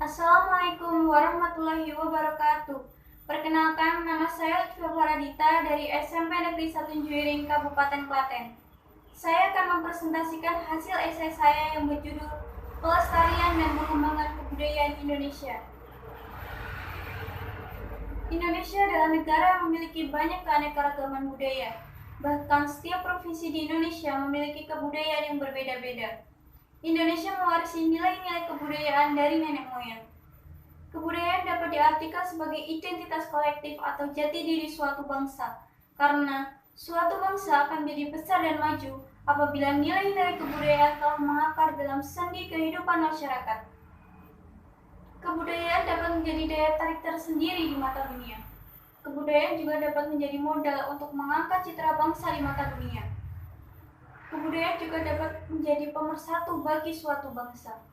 Assalamualaikum warahmatullahi wabarakatuh. Perkenalkan, nama saya Lutfi Faradita dari SMP Negeri 1 Juwiring, Kabupaten Klaten. Saya akan mempresentasikan hasil esai saya yang berjudul Pelestarian dan Pengembangan Kebudayaan Indonesia. Indonesia adalah negara yang memiliki banyak keanekaragaman budaya. Bahkan setiap provinsi di Indonesia memiliki kebudayaan yang berbeda-beda. Indonesia mewarisi nilai-nilai kebudayaan dari nenek moyang. Kebudayaan dapat diartikan sebagai identitas kolektif atau jati diri suatu bangsa, karena suatu bangsa akan menjadi besar dan maju apabila nilai-nilai kebudayaan telah mengakar dalam sendi kehidupan masyarakat. Kebudayaan dapat menjadi daya tarik tersendiri di mata dunia. Kebudayaan juga dapat menjadi modal untuk mengangkat citra bangsa di mata dunia. Kebudayaan juga dapat menjadi pemersatu bagi suatu bangsa.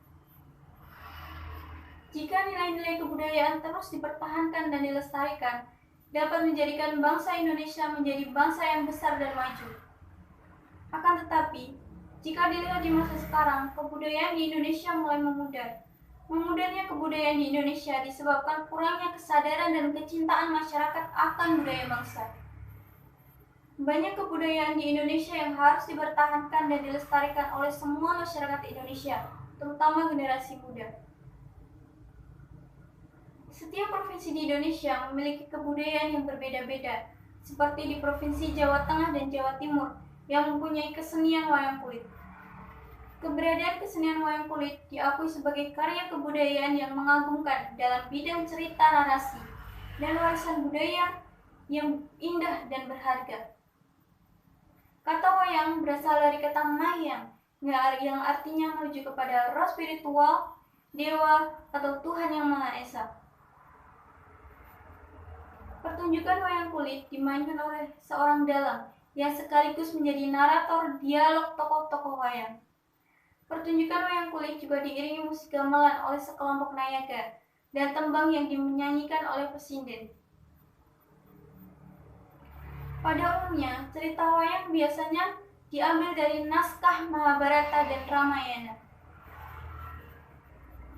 Jika nilai-nilai kebudayaan terus dipertahankan dan dilestarikan, dapat menjadikan bangsa Indonesia menjadi bangsa yang besar dan maju. Akan tetapi, jika dilihat di masa sekarang, kebudayaan di Indonesia mulai memudar. Memudahnya kebudayaan di Indonesia disebabkan kurangnya kesadaran dan kecintaan masyarakat akan budaya bangsa. Banyak kebudayaan di Indonesia yang harus dipertahankan dan dilestarikan oleh semua masyarakat Indonesia, terutama generasi muda. Setiap provinsi di Indonesia memiliki kebudayaan yang berbeda-beda, seperti di Provinsi Jawa Tengah dan Jawa Timur yang mempunyai kesenian wayang kulit. Keberadaan kesenian wayang kulit diakui sebagai karya kebudayaan yang mengagumkan dalam bidang cerita narasi dan warisan budaya yang indah dan berharga. Kata wayang berasal dari kata mayang, yang artinya menuju kepada roh spiritual, dewa, atau Tuhan Yang Maha Esa. Pertunjukan wayang kulit dimainkan oleh seorang dalang yang sekaligus menjadi narator dialog tokoh-tokoh wayang. Pertunjukan wayang kulit juga diiringi musik gamelan oleh sekelompok nayaga dan tembang yang dinyanyikan oleh pesinden. Pada umumnya, cerita wayang biasanya diambil dari naskah Mahabharata dan Ramayana.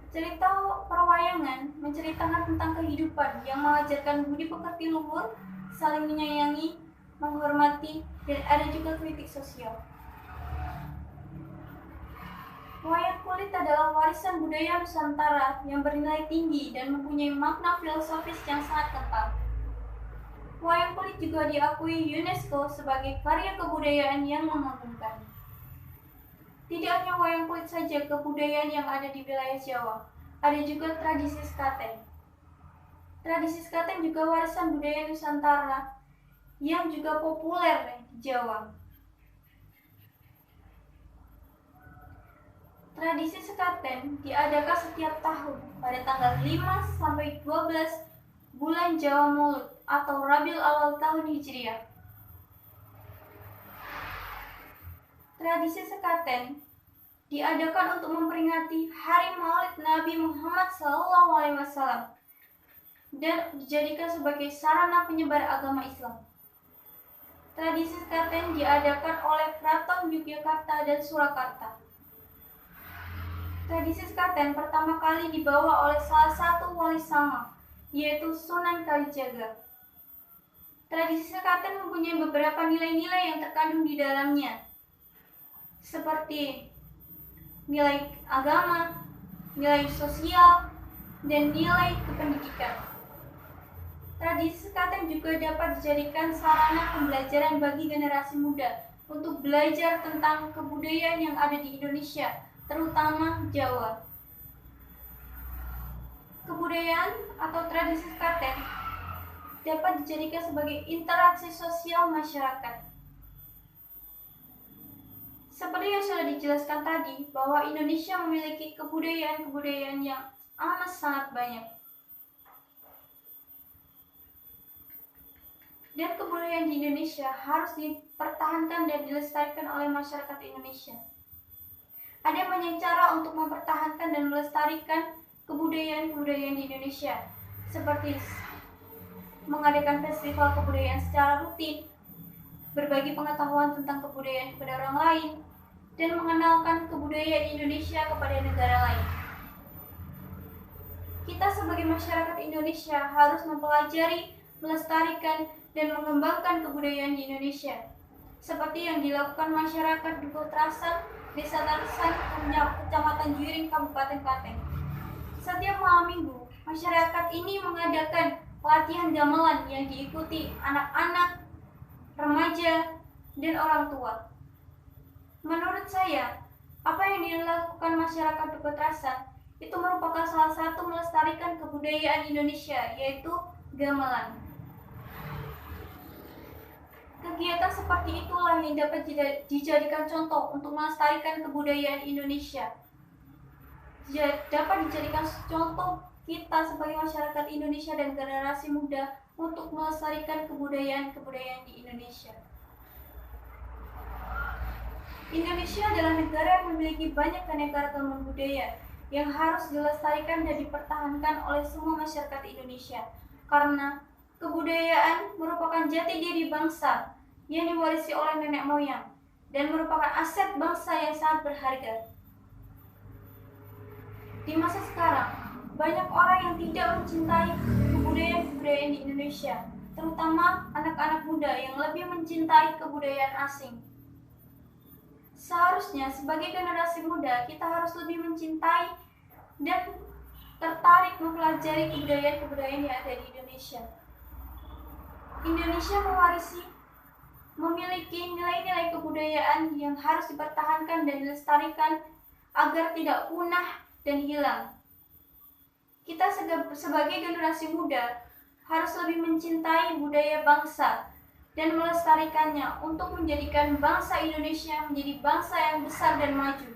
Cerita perwayangan menceritakan tentang kehidupan yang mengajarkan budi pekerti luhur, saling menyayangi, menghormati, dan ada juga kritik sosial. Wayang kulit adalah warisan budaya Nusantara yang bernilai tinggi dan mempunyai makna filosofis yang sangat kental. Wayang kulit juga diakui UNESCO sebagai karya kebudayaan yang mengagumkan. Tidak hanya wayang kulit saja kebudayaan yang ada di wilayah Jawa, ada juga tradisi sekaten. Tradisi sekaten juga warisan budaya Nusantara yang juga populer di Jawa. Tradisi sekaten diadakan setiap tahun pada tanggal 5 sampai 12 bulan Jawa Maulud atau Rabiul Awal tahun Hijriah. Tradisi sekaten diadakan untuk memperingati Hari Maulid Nabi Muhammad SAW dan dijadikan sebagai sarana penyebar agama Islam. Tradisi sekaten diadakan oleh Keraton Yogyakarta dan Surakarta. Tradisi sekaten pertama kali dibawa oleh salah satu wali songo, yaitu Sunan Kalijaga. Tradisi sekaten mempunyai beberapa nilai-nilai yang terkandung di dalamnya, seperti nilai agama, nilai sosial, dan nilai kependidikan. Tradisi sekaten juga dapat dijadikan sarana pembelajaran bagi generasi muda untuk belajar tentang kebudayaan yang ada di Indonesia, terutama Jawa. Kebudayaan atau tradisi sekaten dapat dijadikan sebagai interaksi sosial masyarakat. Seperti yang sudah dijelaskan tadi, bahwa Indonesia memiliki kebudayaan-kebudayaan yang amat sangat banyak. Dan kebudayaan di Indonesia harus dipertahankan dan dilestarikan oleh masyarakat Indonesia. Ada banyak cara untuk mempertahankan dan melestarikan kebudayaan-kebudayaan di Indonesia, seperti mengadakan festival kebudayaan secara rutin, berbagi pengetahuan tentang kebudayaan kepada orang lain, dan mengenalkan kebudayaan Indonesia kepada negara lain. sebagai masyarakat Indonesia harus mempelajari, melestarikan, dan mengembangkan kebudayaan di Indonesia, seperti yang dilakukan masyarakat di Kotrasan, Desa Tarsan, Kecamatan Juiring, Kabupaten Klaten. Setiap malam minggu, masyarakat ini mengadakan pelatihan gamelan yang diikuti anak-anak, remaja, dan orang tua. Menurut saya, apa yang dilakukan masyarakat di Kotrasan itu merupakan salah satu melestarikan kebudayaan Indonesia, yaitu gamelan. Kegiatan seperti itulah yang dapat dijadikan contoh untuk melestarikan kebudayaan Indonesia. Dapat dijadikan contoh kita sebagai masyarakat Indonesia dan generasi muda untuk melestarikan kebudayaan-kebudayaan di Indonesia. Indonesia adalah negara yang memiliki banyak keanekaragaman budaya yang harus dilestarikan dan dipertahankan oleh semua masyarakat Indonesia, karena kebudayaan merupakan jati diri bangsa yang diwarisi oleh nenek moyang dan merupakan aset bangsa yang sangat berharga. Di masa sekarang, banyak orang yang tidak mencintai kebudayaan-kebudayaan di Indonesia, terutama anak-anak muda yang lebih mencintai kebudayaan asing. Seharusnya sebagai generasi muda, kita harus lebih mencintai dan tertarik mempelajari kebudayaan-kebudayaan yang ada di Indonesia. Indonesia memiliki nilai-nilai kebudayaan yang harus dipertahankan dan dilestarikan agar tidak punah dan hilang. Kita sebagai generasi muda harus lebih mencintai budaya bangsa dan melestarikannya untuk menjadikan bangsa Indonesia menjadi bangsa yang besar dan maju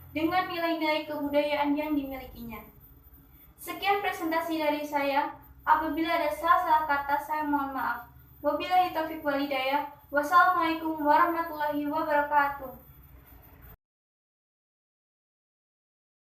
dengan nilai-nilai kebudayaan yang dimilikinya. Sekian presentasi dari saya. Apabila ada salah-salah kata, saya mohon maaf. Wabillahi taufiq wal hidayah. Wassalamualaikum warahmatullahi wabarakatuh.